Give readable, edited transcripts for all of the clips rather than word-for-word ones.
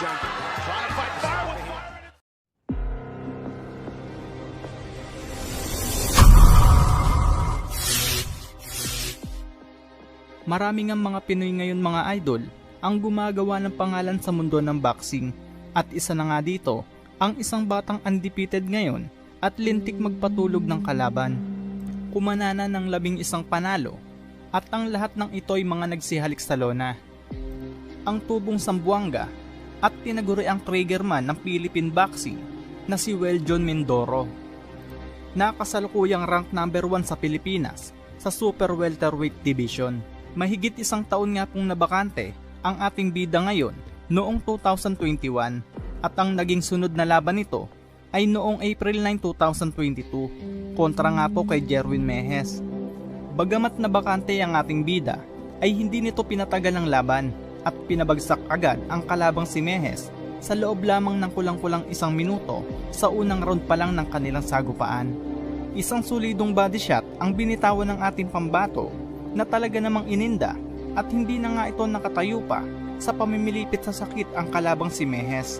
John. Trying to fight fire with fire. Maraming ang mga Pinoy ngayon mga idol ang gumagawa ng pangalan sa mundo ng boxing at isa na nga dito ang isang batang undefeated ngayon at lintik magpatulog ng kalaban. Kumanana ng 11 panalo at ang lahat ng ito'y mga nagsihalik sa lona. Ang tubong Sambuanga at tinaguri ang triggerman ng Philippine boxing na si Weljon Mindoro. Nakasalukuyang rank number 1 sa Pilipinas sa super welterweight division. Mahigit isang taon nga pong nabakante ang ating bida ngayon noong 2021 at ang naging sunod na laban nito ay noong April 9, 2022 kontra nga po kay Jerwin Mejes. Bagamat nabakante ang ating bida ay hindi nito pinatagal ang laban at pinabagsak agad ang kalabang si Mejes sa loob lamang ng kulang-kulang 1 minuto sa unang round pa lang ng kanilang sagupaan. Isang solidong body shot ang binitawan ng ating pambato na talaga namang ininda at hindi na nga ito nakatayo pa sa pamimilipit sa sakit ang kalabang si Mejes.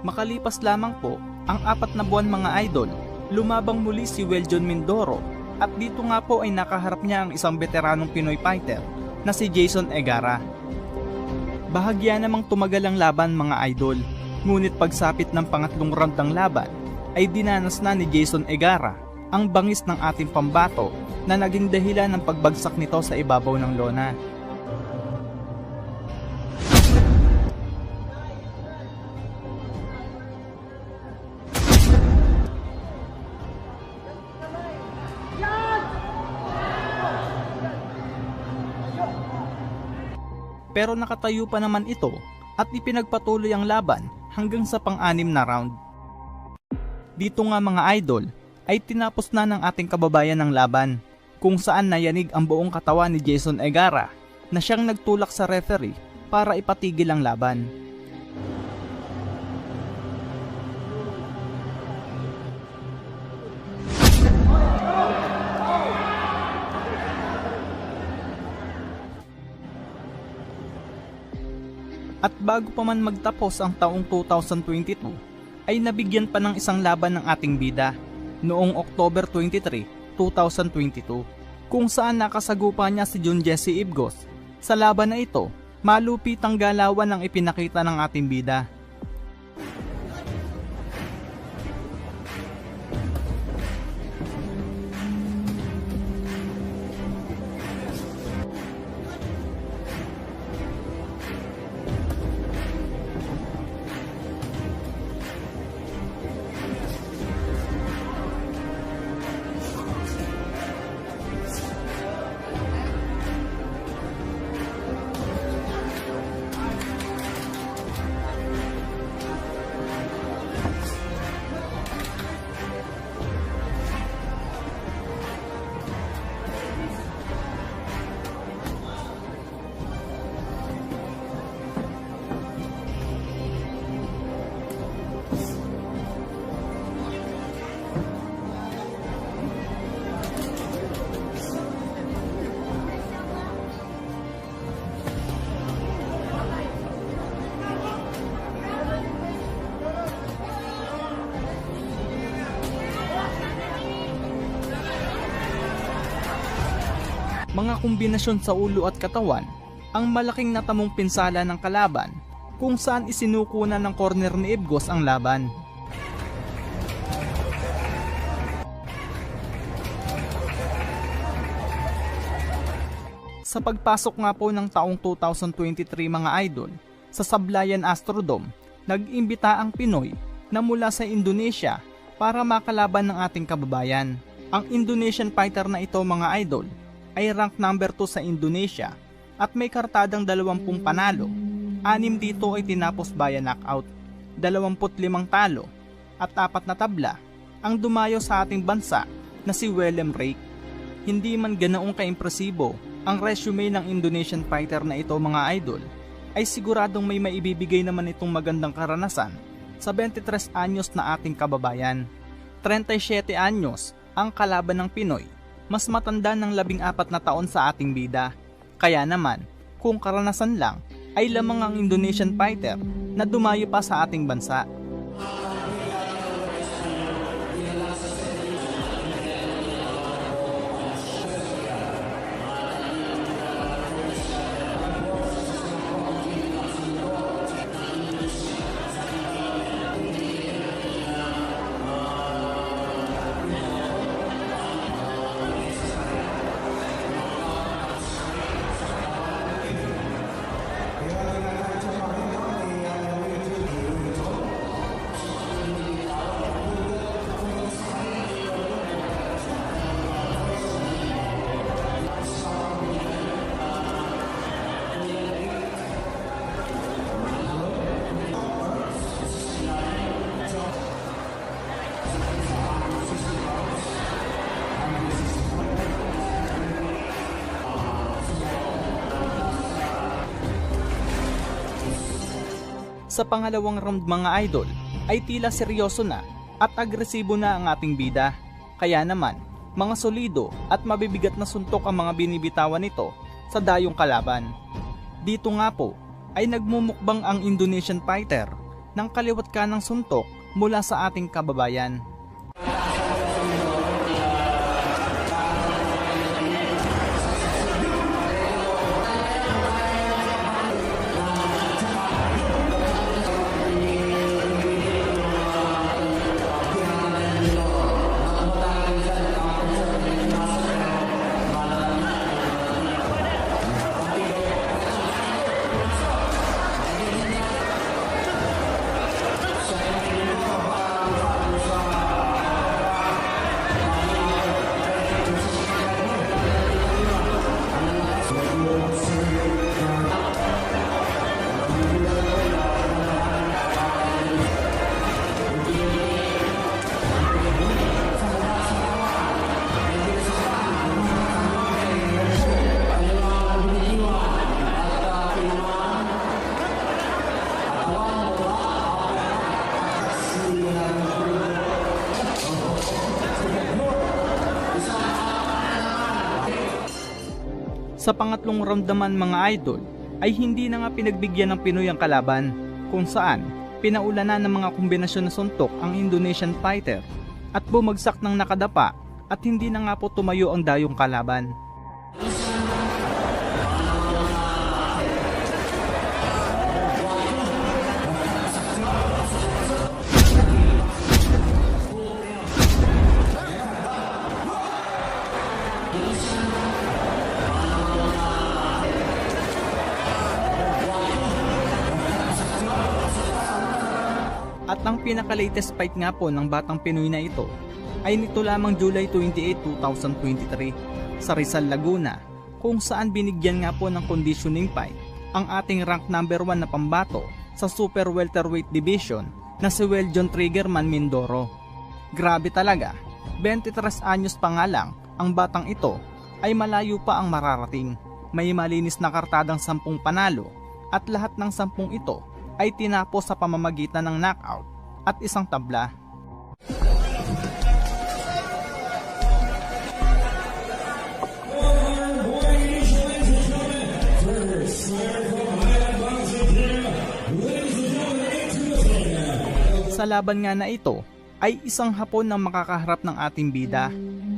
Makalipas lamang po ang 4 na buwan mga idol, lumabang muli si Weljon Mindoro at dito nga po ay nakaharap niya ang isang veteranong Pinoy fighter na si Jason Egarra. Bahagya namang tumagal ang laban mga idol, ngunit pagsapit ng pangatlong round ng laban ay dinanas na ni Jason Egarra ang bangis ng ating pambato na naging dahilan ng pagbagsak nito sa ibabaw ng lona. Pero nakatayo pa naman ito at ipinagpatuloy ang laban hanggang sa pang-6 na round. Dito nga mga idol ay tinapos na ng ating kababayan ang laban kung saan nayanig ang buong katawan ni Jason Egarra na siyang nagtulak sa referee para ipatigil ang laban. At bago pa man magtapos ang taong 2022, ay nabigyan pa ng isang laban ng ating bida noong October 23, 2022, kung saan nakasagupa niya si John Jesse Ibgos. Sa laban na ito, malupitang galawan ang ipinakita ng ating bida. Mga kombinasyon sa ulo at katawan ang malaking natamong pinsala ng kalaban kung saan isinukunan ng corner ni Ibgos ang laban. Sa pagpasok nga po ng taong 2023 mga idol, sa Sablayan Astrodome, nag-imbita ang Pinoy na mula sa Indonesia para makalaban ng ating kababayan. Ang Indonesian fighter na ito mga idol ay rank number 2 sa Indonesia at may kartadang 20 panalo. 6 dito ay tinapos via knockout, 25 talo at 4 na tabla ang dumayo sa ating bansa na si Willem Rake. Hindi man ganoong kaimpresibo ang resume ng Indonesian fighter na ito mga idol, ay siguradong may maibibigay naman itong magandang karanasan sa 23 anyos na ating kababayan. 37 anyos ang kalaban ng Pinoy, mas matanda ng 14 na taon sa ating bida. Kaya naman, kung karanasan lang, ay lamang ang Indonesian fighter na dumayo pa sa ating bansa. Sa pangalawang round mga idol, ay tila seryoso na at agresibo na ang ating bida. Kaya naman, mga solido at mabibigat na suntok ang mga binibitawan nito sa dayong kalaban. Dito nga po, ay nagmumukbang ang Indonesian fighter ng kaliwat kanang suntok mula sa ating kababayan. Sa pangatlong round naman mga idol, ay hindi na nga pinagbigyan ng Pinoy ang kalaban, kung saan pinaulanan ng mga kombinasyon na suntok ang Indonesian fighter at bumagsak ng nakadapa at hindi na nga po tumayo ang dayong kalaban. At ang pinaka-latest fight nga po ng batang Pinoy na ito ay nito lamang July 28, 2023 sa Rizal, Laguna, kung saan binigyan nga po ng conditioning fight ang ating rank number 1 na pambato sa super welterweight division na si Weljon Triggerman Mindoro. Grabe talaga, 23 anyos pa nga lang ang batang ito ay malayo pa ang mararating. May malinis na kartadang 10 panalo at lahat ng 10 ito ay tinapos sa pamamagitan ng knockout at isang tabla. Sa laban nga na ito ay isang Hapon na makakaharap ng ating bida,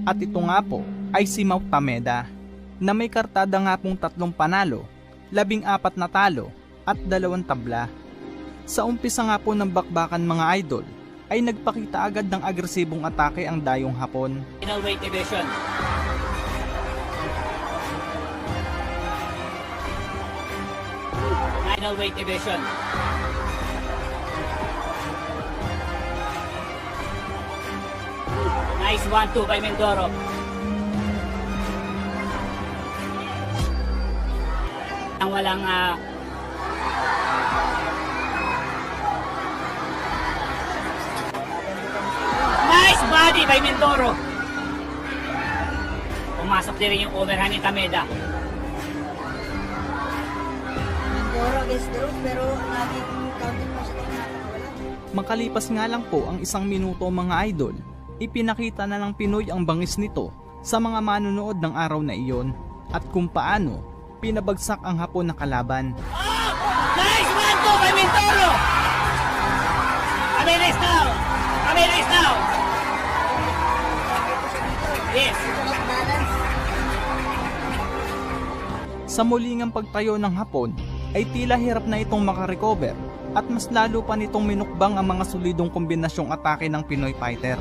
at ito nga po ay si Mau Tameda na may kartada nga pong 3 panalo, 14 na talo at 2 tabla. Sa umpisa nga po ng bakbakan mga idol, ay nagpakita agad ng agresibong atake ang dayong Hapon. Final weight division. Final weight division. Nice 1-2 by Mindoro. Ang walang nice body by Mindoro. Pumasok din rin yung overhand ni Tameda. Mindoro against the rope, pero naging counting mo siya na wala. Makalipas nga lang po ang 1 minuto mga idol, ipinakita na ng Pinoy ang bangis nito sa mga manonood ng araw na iyon at kung paano pinabagsak ang Hapon na kalaban. Nice 1-2 by Mindoro! Camila is down! Camila is down! Yes! Balance. Sa mulingang pagtayo ng Hapon ay tila hirap na itong makarecover at mas lalo pa nitong minukbang ang mga solidong kombinasyong atake ng Pinoy fighter.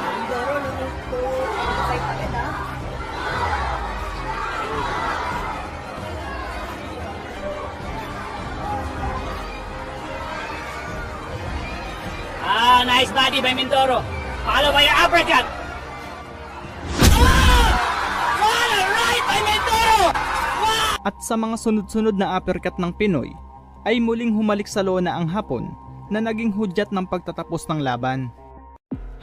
Mindoro looking to fight agad ha. Nice body by Mindoro. Follow by your uppercut. What a right by Mindoro! At sa mga sunod-sunod na uppercut ng Pinoy, ay muling humalik sa lona ang Hapon na naging hudyat ng pagtatapos ng laban.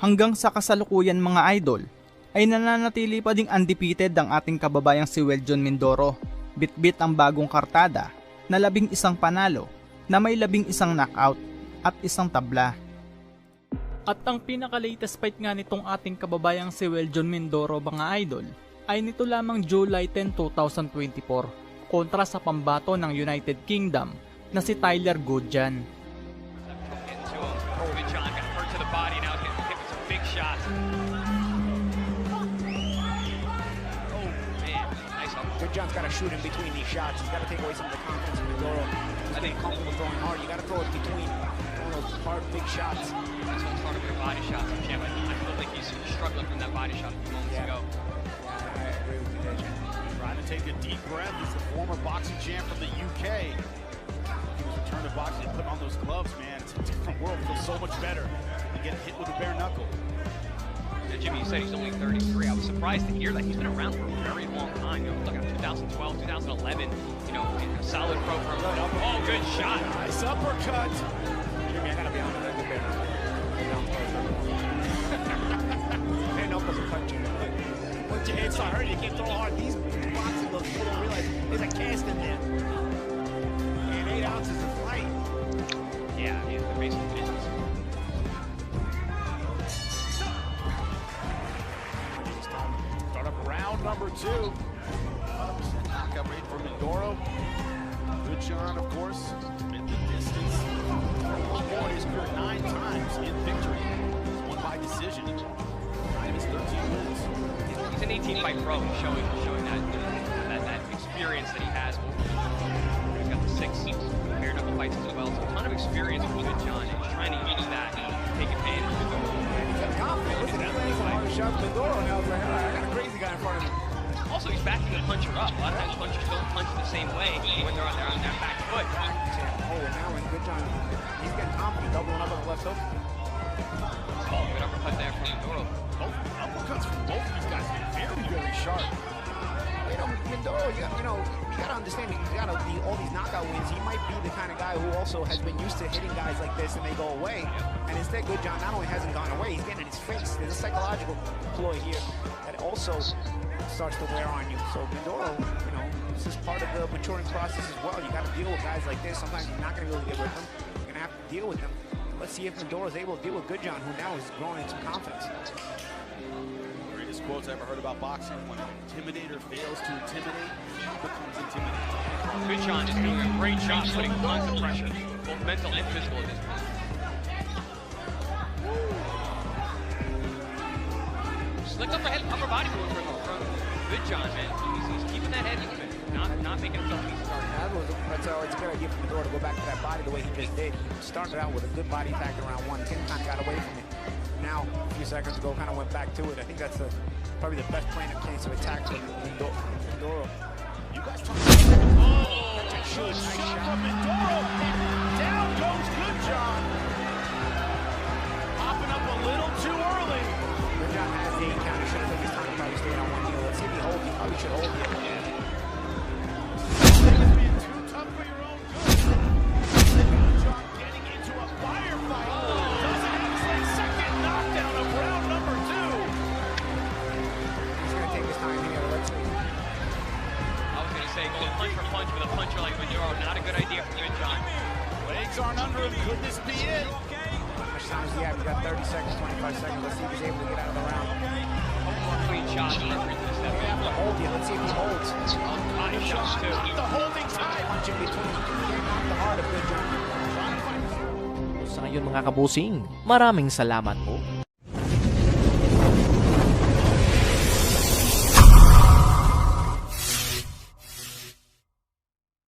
Hanggang sa kasalukuyan mga idol, ay nananatili pa ding undefeated ang ating kababayang si Weljon Mindoro. Bit-bit ang bagong kartada na 11 panalo na may 11 knockout at 1 tabla. At ang pinaka-latest fight nga nitong ating kababayang si Weljon Mindoro mga idol ay nito lamang July 10, 2024 kontra sa pambato ng United Kingdom na si Tyler Goodjan. Goodjon's got to shoot in between these shots. He's got to take away some of the confidence of Mindoro. I think comfortable throwing hard. You got to throw it between those hard, big shots. That's what's hard with body shots. I feel like he's struggling from that body shot a few moments ago. I agree with you there, Jim. Trying to take a deep breath. He's the former boxing champ from the UK. He was returned to boxing and put on those gloves, man. It's a different world. It feels so much better than getting hit with a bare knuckle. Yeah, Jimmy, you said he's only 33. I was surprised to hear that he's been around for a very long time. You know, look at 2012, 2011. You know, a solid pro for a Oh, good shot. Nice uppercut. Jimmy, I got to be honest. That's a bare knuckle. Bare knuckles are punching. Once your head start hurting, you can't throw hard. These boxing gloves, people don't realize there's a cast in there. And 8 ounces of fight. Yeah, the basic business. Start up round number 2. 100% knockout rate for Mindoro. Goodjon, of course, been the distance. Won his career 9 times in victory. He's won by decision. His 13 wins. He's an 18-fight pro, showing that experience that he has. He's got the 6 bare knuckle fights as well, so a ton of experience with Goodjon, and he's trying to use that and take advantage of it. He's got confidence. Listen, he's landing some hard shots. Mindoro now is like, all right, I got a crazy guy in front of me. Also, he's backing the puncher up. A lot of times punchers don't punch the same way when they're on their back foot. Oh, and now in Goodjon, he's getting confident, doubling up on the left hook. Oh, good uppercut there from Mindoro. Both uppercuts from both of these guys very, very sharp. You know, Mindoro, you gotta understand, he's got all these knockout wins. He might be the kind of guy who also has been used to hitting guys like this and they go away. And instead, Goodjon not only hasn't gone away, he's getting in his face. There's a psychological ploy here that also starts to wear on you. So Mindoro, you know, this is part of the maturing process as well. You got to deal with guys like this. Sometimes you're not going to be able to get rid of them. You're going to have to deal with them. Let's see if Mindoro is able to deal with Goodjon, who now is growing in some confidence. Greatest quotes I ever heard about boxing: when an intimidator fails to intimidate, he becomes intimidated. Goodjon is doing a great job putting tons of pressure, both mental and physical at this point. Slick upper body move from Goodjon, man. He's keeping that head moving, not making himself easy. That's a good idea for Mindoro to go back to that body the way he just did. He started out with a good body attack around 110, kind of got away from it. Now, a few seconds ago, kind of went back to it. I think that's probably the best plan of case of attack for Mindoro. You guys talk about that should shot from Mindoro. Down goes Goodjon. Popping up a little too early. Goodjon has the 8 count. He should have taken his time to probably stay on one deal. Let's see if he holds. He probably should hold it. Being too tough for your own good. Goodjon getting into a firefight. Doesn't have his second knockdown of round number 2. He's going to take his time here. Let's see. I was going to say, going punch for punch with a puncher like Mindoro, not a good idea for Goodjon. Legs aren't under him. Could this be it? times do you have? You got 30 seconds, 25 seconds. Let's see if he's able to get out of the round. Clean shots. They have to hold you. Let's see if he holds. Nice shots too. The holding time. Punch in between. Getting off the heart of Good John. Sa ngayon mga kabusing, maraming salamat po.